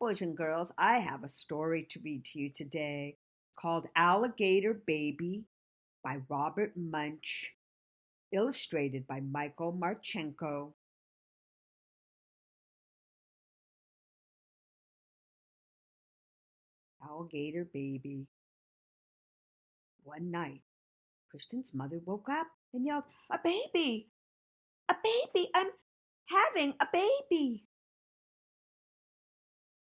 Boys and girls, I have a story to read to you today called Alligator Baby by Robert Munch, illustrated by Michael Marchenko. Alligator Baby. One night, Kristen's mother woke up and yelled, "A baby! A baby! I'm having a baby!"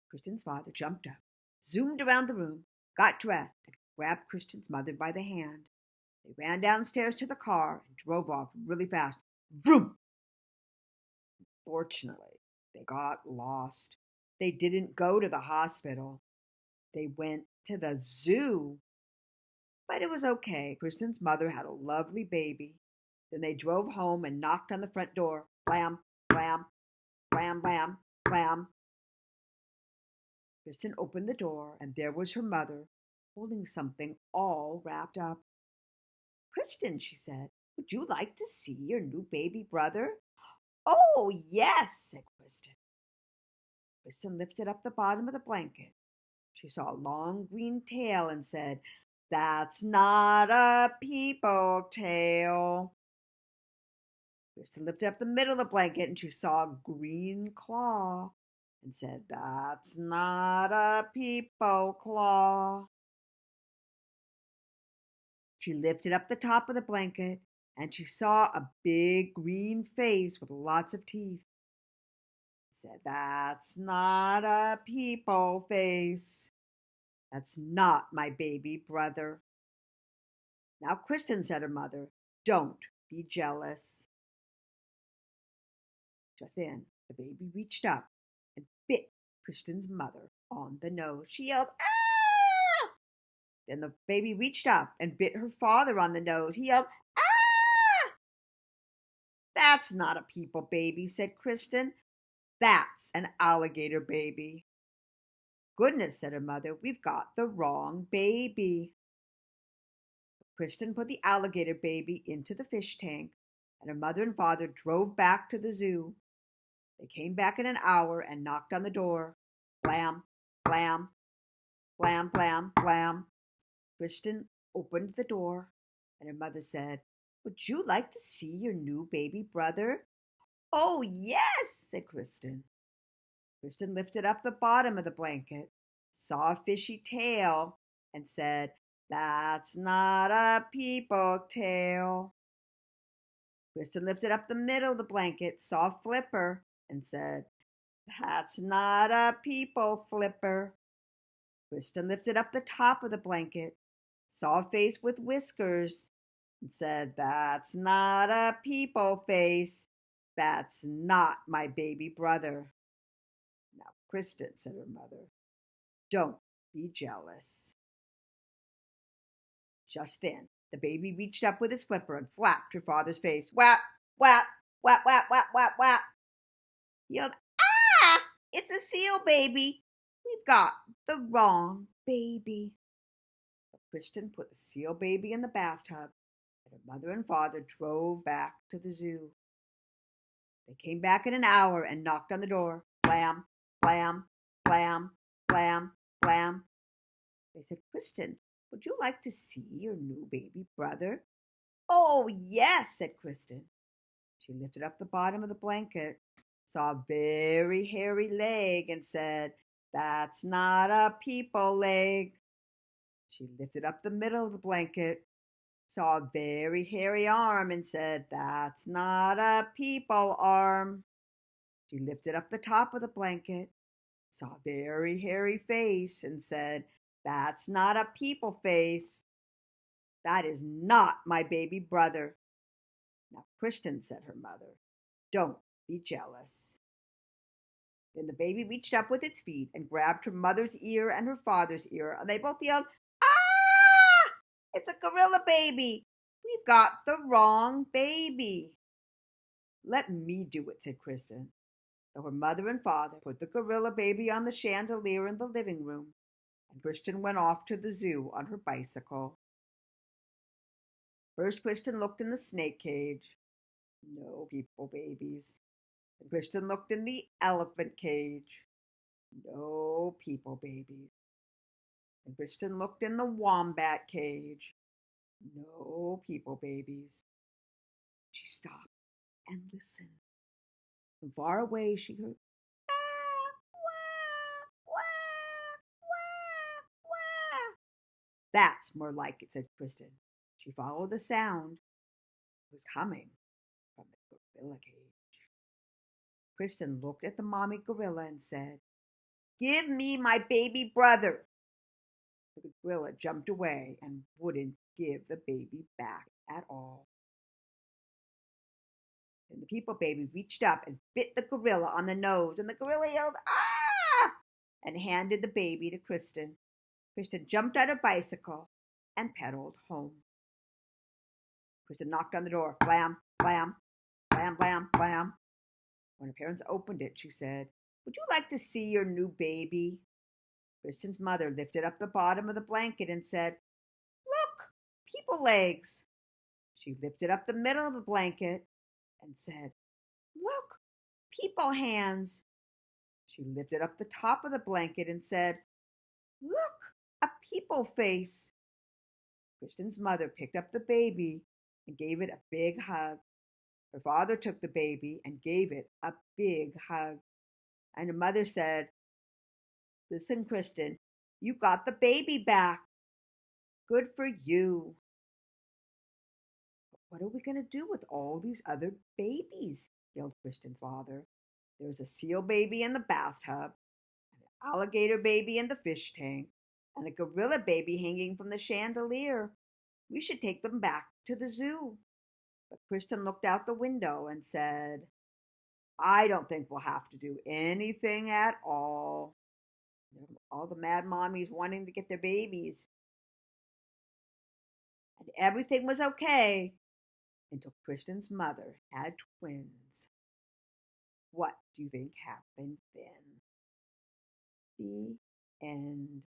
Kristen's father jumped up, zoomed around the room, got dressed, and grabbed Kristen's mother by the hand. They ran downstairs to the car and drove off really fast. Vroom! Fortunately, they got lost. They didn't go to the hospital. They went to the zoo. But it was okay. Kristen's mother had a lovely baby. Then they drove home and knocked on the front door. Blam, blam, blam, blam, blam. Kristen opened the door, and there was her mother, holding something all wrapped up. "Kristen," she said, "would you like to see your new baby brother?" "Oh, yes," said Kristen. Kristen lifted up the bottom of the blanket. She saw a long green tail and said, "That's not a people tail." Kristen lifted up the middle of the blanket and she saw a green claw and said, "That's not a people claw." She lifted up the top of the blanket and she saw a big green face with lots of teeth. Said, "That's not a people face. That's not my baby brother." "Now, Kristen," said her mother, "don't be jealous." Just then, the baby reached up and bit Kristen's mother on the nose. She yelled, "Ah!" Then the baby reached up and bit her father on the nose. He yelled, "Ah!" "That's not a people baby," said Kristen. "That's an alligator baby." "Goodness," said her mother, "we've got the wrong baby." Kristen put the alligator baby into the fish tank, and her mother and father drove back to the zoo. They came back in an hour and knocked on the door. Blam, blam, blam, blam, blam. Kristen opened the door, and her mother said, "Would you like to see your new baby brother?" "Oh, yes," said Kristen. Kristen lifted up the bottom of the blanket, saw a fishy tail, and said, "That's not a people tail." Kristen lifted up the middle of the blanket, saw Flipper, and said, "That's not a people flipper." Kristen lifted up the top of the blanket, saw a face with whiskers, and said, "That's not a people face. That's not my baby brother." "Now, Kristen," said her mother, "don't be jealous." Just then, the baby reached up with his flipper and flapped her father's face. Whap, whap, whap, whap, whap, whap, whap. He yelled, "Ah! It's a seal baby. We've got the wrong baby." But Kristen put the seal baby in the bathtub, and her mother and father drove back to the zoo. They came back in an hour and knocked on the door. Blam, blam, blam, blam, blam. They said, "Kristen, would you like to see your new baby brother?" "Oh, yes," said Kristen. She lifted up the bottom of the blanket, saw a very hairy leg, and said, "That's not a people leg." She lifted up the middle of the blanket, saw a very hairy arm, and said, "That's not a people arm." She lifted up the top of the blanket, saw a very hairy face, and said, "That's not a people face. That is not my baby brother." "Now, Kristen," said her mother, "don't be jealous." Then the baby reached up with its feet and grabbed her mother's ear and her father's ear, and they both yelled, "Ah! It's a gorilla baby. We've got the wrong baby." "Let me do it," said Kristen. So her mother and father put the gorilla baby on the chandelier in the living room, and Kristen went off to the zoo on her bicycle. First, Kristen looked in the snake cage. No people babies. And Kristen looked in the elephant cage. No people babies. And Kristen looked in the wombat cage. No people babies. She stopped and listened. From far away, she heard, "Ah, wah, wah, wah, wah." "That's more like it," said Kristen. She followed the sound. It was coming from the gorilla cage. Kristen looked at the mommy gorilla and said, "Give me my baby brother." The gorilla jumped away and wouldn't give the baby back at all. Then the people baby reached up and bit the gorilla on the nose, and the gorilla yelled, "Ah!" and handed the baby to Kristen. Kristen jumped on her bicycle and pedaled home. Kristen knocked on the door. Blam, blam, blam, blam, blam. When her parents opened it, she said, "Would you like to see your new baby?" Kristen's mother lifted up the bottom of the blanket and said, "Look, people legs." She lifted up the middle of the blanket and said, "Look, people hands." She lifted up the top of the blanket and said, "Look, a people face." Kristen's mother picked up the baby and gave it a big hug. Her father took the baby and gave it a big hug. And her mother said, "Listen, Kristen, you got the baby back. Good for you." "But what are we going to do with all these other babies?" yelled Kristen's father. "There's a seal baby in the bathtub, an alligator baby in the fish tank, and a gorilla baby hanging from the chandelier. We should take them back to the zoo." But Kristen looked out the window and said, "I don't think we'll have to do anything at all." All the mad mommies wanting to get their babies. And everything was okay until Kristen's mother had twins. What do you think happened then? The end.